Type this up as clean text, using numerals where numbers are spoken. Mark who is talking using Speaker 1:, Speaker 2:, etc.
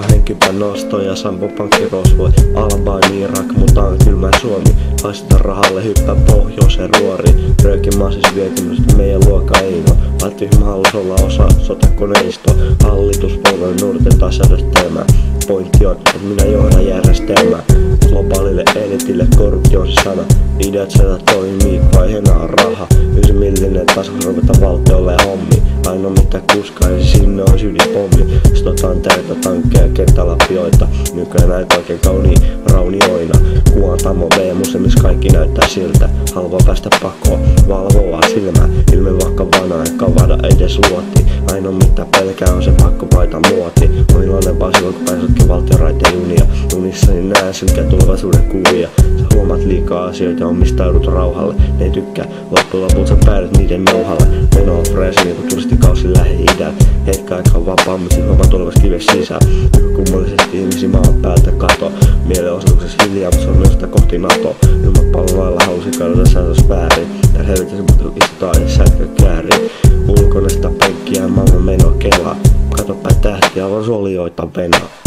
Speaker 1: Henkipä nosto ja Sampo pankkirosvoi. Albaani, Irak, mutta on kylmä Suomi. Haisteta rahalle, hyppää pohjoiseen ruoriin. Röökin maasis vietimistä meidän luokka ei oo. Valtyhmä halus olla osa sotakoneistoa. Hallituspolven nuorten tasajärjestelmää. Pointti on, että minä johdan järjestelmää. Globaalille elitille korruptio on se sana. Ideat sieltä toimii, vaiheena on raha. Ysimielinen taso ruveta valtiolle hommi. Ainoa mitä kuskaisi sinne on ydinpommi. Stotaan täytä tankkeja, kenttälapioita. Nykyään näitä oikein kauniin raunioina. Kuantamo V-muse, missä kaikki näyttää siltä. Halvaa päästä pakoon, valvoa silmää. Ilme vaikka vanha, eikä vada edes luotti. Ainoa mitä pelkää on se pakkopaita muoti. On iloinen vaan silloin kun pääsetkin valtioraiteen junia. Unissani näen synkkä tulevaisuuden kuvia. Sä huomaat liikaa asioita ja omistaudut rauhalle. Ne ei tykkää, loppujen lopulta sä päädyt niiden nauhalle. Meno on freesi niinku turistikausi Lähi-idän. Hetkä aikaa vapaammin, sit huomaa tulevas kives sisään. Kummallisesti ihmisiä maan päältä kato. Mielenosoituksessa hiljaa, mutta se on myös kohti NATO. Ilmapallon lailla halusi kaudata säätös väärin. Tää helvetissä mutta istutaan ja sätkä kääriin. Ulkoista penkkiä maailman meno kelaa. Kato päin tähtiä, vaan suolioita venaa.